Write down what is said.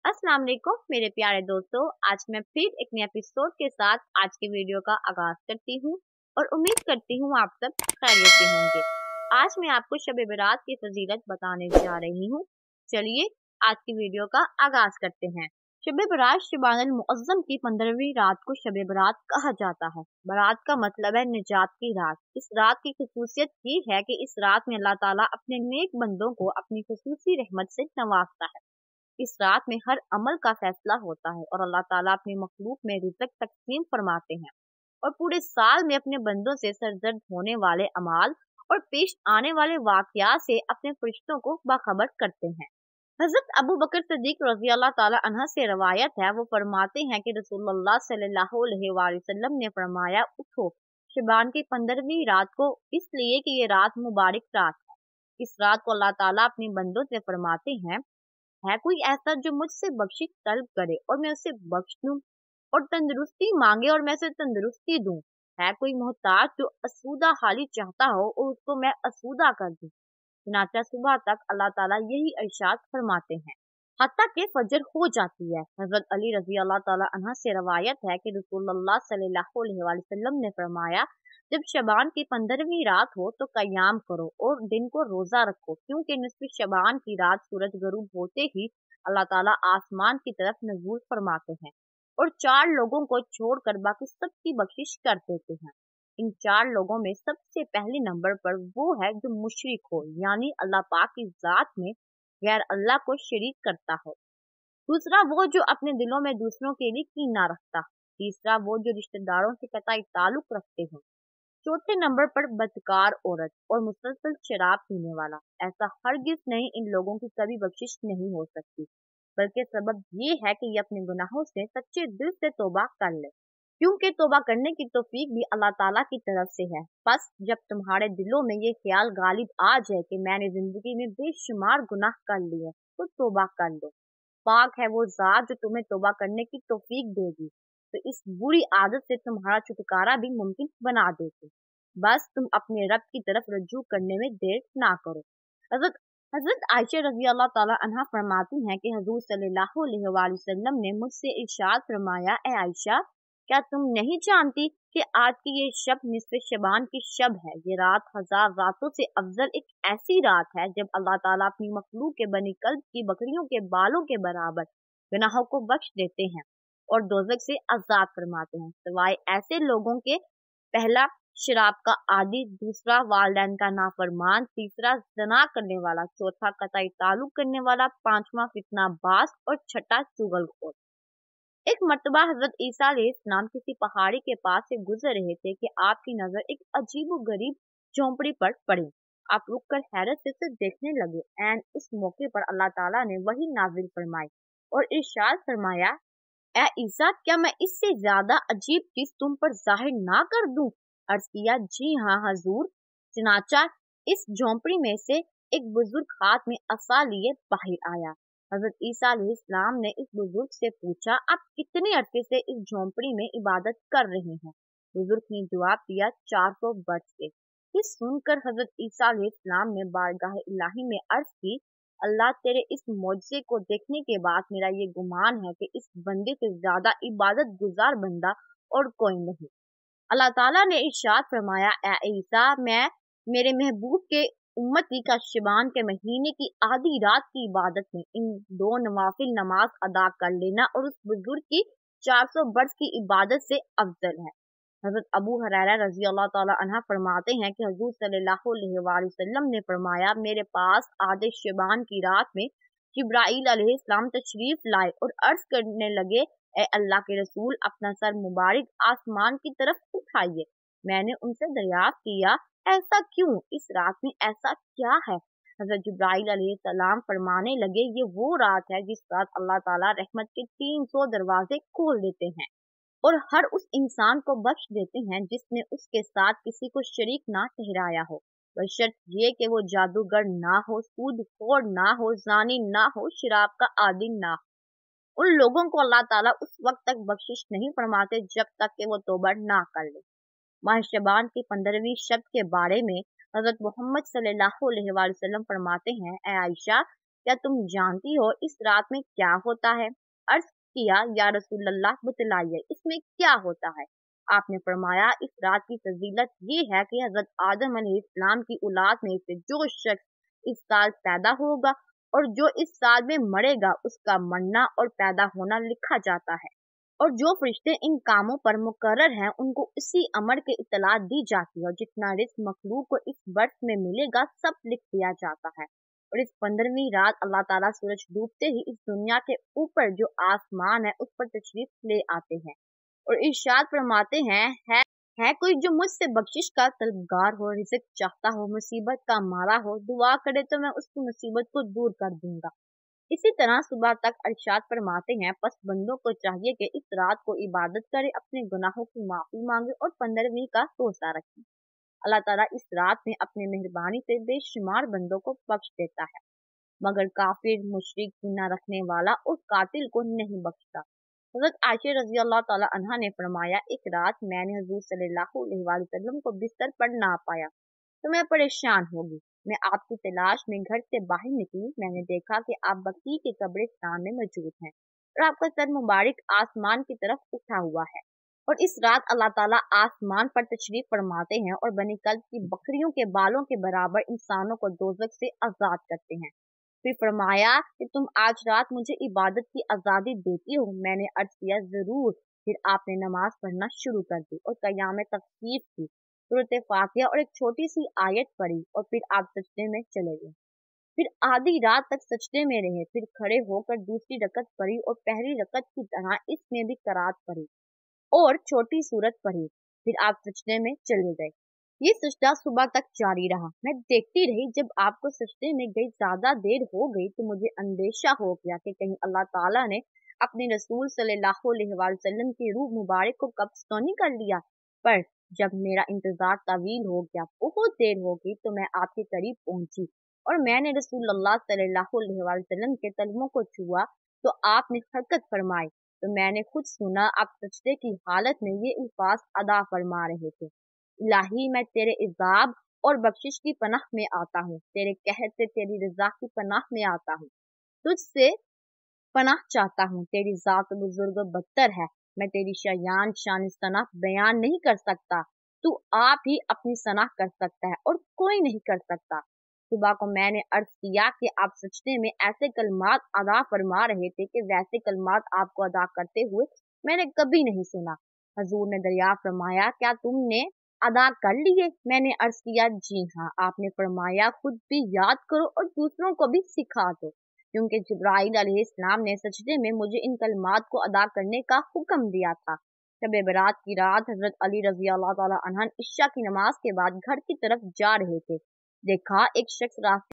अस्सलाम वालेकुम मेरे प्यारे दोस्तों। आज मैं फिर एक नए एपिसोड के साथ आज की वीडियो का आगाज करती हूँ और उम्मीद करती हूँ आप सब खैरियत से होंगे। आज मैं आपको शब बारात की फजीलत बताने जा रही हूँ। चलिए आज की वीडियो का आगाज करते हैं। शब बारात शबानुल मुअज़्ज़म की 15वीं रात को शब बारात कहा जाता है। बारात का मतलब है निजात की रात। इस रात की खसूसियत ये है कि इस रात में अल्लाह ताला अपने नेक बंदों को अपनी खसूसी रहमत से नवाजता है। इस रात में हर अमल का फैसला होता है और अल्लाह ताला अपनी मखलूक में रिज़्क़ तक़सीम फरमाते हैं और पूरे साल में अपने बंदों से सरजद होने वाले अमाल और पेश आने वाले वाक़यात से अपने फरिश्तों को बाखबर करते हैं। हज़रत अबू बकर सिद्दीक़ रज़ी अल्लाह ताला अन्हा से रवायत है, वो फरमाते हैं कि रसूलुल्लाह सल्लल्लाहु अलैहि वसल्लम ने फरमाया, उठो शबान की 15वीं रात को, इसलिए कि ये रात मुबारक रात है। इस रात को अल्लाह ताला अपने बंदों से फरमाते हैं, है कोई ऐसा जो मुझसे बख्शिश तलब करे और मैं उसे बख्श दूं, और तंदुरुस्ती मांगे और मैं उसे तंदुरुस्ती दूं। है कोई मोहताज जो असूदा हाली चाहता हो और उसको मैं असूदा कर दूं। चुनाचा सुबह तक अल्लाह ताला यही इरशाद फरमाते हैं, हत्ता के फजर हो जाती है। हजरत अली रजी अल्लाह ताला अन्हा से रवायत है कि रसूलुल्लाह सल्लल्लाहु अलैहि वसल्लम ने फरमाया, जब शबान की 15वीं रात हो तो कयाम करो और दिन को रोजा रखो, क्योंकि निस्फ शबान की रात सूरज गरूब होते ही अल्लाह ताला आसमान की तरफ नजूल फरमाते हैं और 4 लोगों को छोड़कर बाकी सबकी बख्शिश कर देते हैं। इन 4 लोगों में सबसे पहले नंबर पर वो है जो मुशरिक हो, यानी अल्लाह पाक की जात में गैर अल्लाह को शरीक करता हो। दूसरा वो जो अपने दिलों में दूसरों के लिए कीना रखता। तीसरा वो जो रिश्तेदारों से कतई ताल्लुक रखते हो। चौथे नंबर पर बदकार औरत और मुसलसल शराब पीने वाला। ऐसा हरगिज नहीं, इन लोगों की कभी बख्शिश नहीं हो सकती, बल्कि सबब ये है कि ये अपने गुनाहों से सच्चे दिल से तौबा कर ले, क्योंकि तौबा करने की तौफीक भी अल्लाह ताला की तरफ से है। बस जब तुम्हारे दिलों में ये ख्याल गालिब आ जाए कि मैंने जिंदगी में बेशुमार गुनाह कर लिए, तो तौबा कर लो। पाक है वो जात जो तुम्हें तौबा करने की तौफीक देगी, तो इस बुरी आदत से तुम्हारा छुटकारा भी मुमकिन बना देगी। बस तुम अपने रब की तरफ रजू करने में देर ना करो। हजरत हजरत आयशा रजी अल्लाह ताला अन्हा फरमाती हैं कि हुजूर सल्लल्लाहु अलैहि वसल्लम ने मुझसे इरशाद फरमाया, ए आयशा, क्या तुम नहीं जानती कि आज की ये शब निस्फ़े शबान की शब है। ये रात 1000 रातों से अफजल एक ऐसी रात है जब अल्लाह ताला अपनी मखलूक के बनी कल्ब की बकरियों के बालों के बराबर गुनाहों को बख्श देते हैं और दोज़ख से आजाद फरमाते हैं, सिवाय ऐसे लोगों के, पहला शराब का आदी, दूसरा वालिदैन का नाफरमान, तीसरा ज़ना करने वाला, चौथा कतई ताल्लुक करने वाला, पांचवा फितनाबाज और छठा चुगलखोर। एक मर्तबा हजरत ईसा अलैहिस्सलाम किसी पहाड़ी के पास से गुजर रहे थे कि आपकी नजर एक अजीब गरीब झोंपड़ी पर पड़ी। आप रुककर हैरत से उसे देखने लगे। एंड उस मौके पर अल्लाह ताला ने वही नाजिल फरमाई और इरशाद फरमाया, ए ईसा, क्या मैं इससे ज्यादा अजीब चीज तुम पर जाहिर ना कर दूं? अर्ज किया, जी हाँ हजूर। चनाचा इस झोंपड़ी में से एक बुजुर्ग हाथ में असा लिए बाहर आया। हजरत ईसा अलैहिस्सलाम ने इस बुजुर्ग से पूछा, आप कितने अरसे से इस झोंपड़ी में इबादत कर रहे हैं? बुजुर्ग ने जवाब दिया, 400 वर्ष से। ये सुनकर हजरत ईसा अलैहिस्सलाम ने बारगाह इलाही में अर्ज की, अल्लाह, तेरे इस मौजज़े को देखने के बाद मेरा ये गुमान है कि इस बंदे से ज्यादा इबादत गुजार बंदा और कोई नहीं। अल्लाह ताला ने इरशाद फरमाया, ए ईसा, मैं मेरे महबूब के उम्मती का शबान के महीने की आधी रात की इबादत में इन 2 नवाफिल नमाज अदा कर लेना और उस बुजुर्ग की 400 वर्ष की इबादत से अफजल है। हजरत अबू हुरैरा रजी अल्लाह ताला अन्हा फरमाते हैं कि हुजूर सल्लल्लाहु अलैहि वसल्लम ने फरमाया, मेरे पास आधे शबान की रात में जिब्राईल अलैहिस्सलाम तशरीफ लाए और अर्ज करने लगे, ए अल्लाह के रसूल, अपना सर मुबारक आसमान की तरफ उठाइए। मैंने उनसे दरियाफ्त किया, ऐसा क्यों? इस रात में ऐसा क्या है? हजरत जिब्राईल अलैहिस्सलाम फरमाने लगे, ये वो रात है जिस रात अल्लाह ताला रहमत के 300 दरवाजे खोल देते हैं और हर उस इंसान को बख्श देते हैं जिसने उसके साथ किसी को शरीक ना ठहराया हो, बशर्त ये कि वो जादूगर ना हो, सूदखोर ना हो, जानी ना हो, शराब का आदी ना हो। उन लोगों को अल्लाह ताला उस वक्त तक बख्शिश नहीं फरमाते जब तक कि वो तौबा ना कर ले। माह शबान की 15वीं शब के बारे में हजरत मोहम्मद सल्लल्लाहु अलैहि वसल्लम फरमाते हैं, ए आयशा, क्या तुम जानती हो इस रात में क्या होता है? अर्ज किया, या रसूल अल्लाह बतलाइए इसमें क्या होता है। आपने फरमाया, इस रात की फजीलत ये है कि हजरत आदम अलैहिस्सलाम की औलाद में से जो शख्स इस साल पैदा होगा और जो इस साल में मरेगा उसका मरना और पैदा होना लिखा जाता है, और जो फरिश्ते इन कामों पर मुकर्रर हैं उनको इसी अमर के इत्तला दी जाती है, और जितना रिस्क मखलूक को इस बर्फ में मिलेगा सब लिख दिया जाता है। और इस 15वीं रात अल्लाह ताला सूरज डूबते ही इस दुनिया के ऊपर जो आसमान है उस पर तशरीफ ले आते हैं और इरशाद फरमाते हैं, है कोई जो मुझसे बख्शिश का तलबगार हो, रिज़्क चाहता हो, मुसीबत का मारा हो, दुआ करे तो मैं उसकी मुसीबत को दूर कर दूंगा। इसी तरह सुबह तक इरशाद फरमाते हैं, पस बंदों को चाहिए कि इस रात को इबादत करे, अपने गुनाहों की माफी मांगे और 15वीं का रोजा रखें। अल्लाह ताला इस रात में अपनी मेहरबानी से बेशुमार बंदों को बख्श देता है, मगर काफिर, मुशरिक, गुनाह रखने वाला और कातिल को नहीं बख्शता। हज़रत आयशा रज़ी अल्लाह ताला अन्हा ने फरमाया, एक रात मैंने हुज़ूर सल्लल्लाहु अलैहि वसल्लम को बिस्तर पर ना पाया तो मैं परेशान हो गई। मैं आपकी तलाश में घर से बाहर निकली। मैंने देखा कि आप बकी के कब्रिस्तान में मौजूद हैं और आपका सर मुबारक आसमान की तरफ उठा हुआ है। और इस रात अल्लाह ताला आसमान पर तशरीफ फरमाते हैं और बनी कल्ब की बकरियों के बालों के बराबर इंसानों को दोज़ख से आजाद करते हैं। फिर फरमाया कि तुम आज रात मुझे इबादत की आज़ादी देती हो। मैंने अर्ज किया, जरूर। फिर आपने नमाज पढ़ना शुरू कर दी और क़याम तखफीफ की, सूरत फातिहा और एक छोटी सी आयत पढ़ी और फिर आप सजदे में चले गए। फिर आधी रात तक सजदे में रहे, फिर खड़े होकर दूसरी रकत पढ़ी और पहली रकत की तरह इसमें भी करात पढ़ी और छोटी सूरत पढ़ी। फिर आप सजदे में चले गए। ये सजदा सुबह तक जारी रहा। मैं देखती रही। जब आपको सजदे में गई ज्यादा देर हो गई तो मुझे अंदेशा हो गया कि कहीं अल्लाह ताला ने अपने रसूल सल्लल्लाहु अलैहि वसल्लम की रूह मुबारक को कब्ज तो नहीं कर लिया। पर जब मेरा इंतजार तवील हो गया, बहुत देर हो गई, तो मैं आपके करीब पहुंची और मैंने रसूल अल्लाह सल्लल्लाहु अलैहि वसल्लम के कदमों को छुआ तो आपने हरकत फरमाई। तो मैंने खुद सुना आप सजदे की हालत में ये अल्फाज अदा फरमा रहे थे, इलाही मैं तेरे इज़ाब और बख्शिश की पनाह में आता हूँ, तेरे कहर से तेरी रजा की पनाह में आता हूँ, तुझसे पनाह चाहता हूँ, तेरी जात बुजुर्ग बदतर है, मैं तेरी शान सनाह बयान नहीं कर सकता, तू आप ही अपनी सनाह कर सकता है और कोई नहीं कर सकता। सुबह को मैंने अर्ज किया कि आप सजदे में ऐसे कलमात अदा फरमा रहे थे कि वैसे कलमात आपको अदा करते हुए मैंने कभी नहीं सुना। हजूर ने दरिया फरमाया, क्या तुमने अदा कर लिए? मैंने अर्ज किया, जी हाँ। आपने फरमाया, खुद भी याद करो और दूसरों को भी सिखा दो, क्योंकि जिब्राइल अलैहिस्सलाम ने सजदे में मुझे इन कलमात को अदा करने का हुक्म दिया था। शब बरात की रात हजरत अली रजी अल्लाह तआला अन्हु इशा की नमाज के बाद घर की तरफ जा रहे थे। देखा एक शख्स रास्ते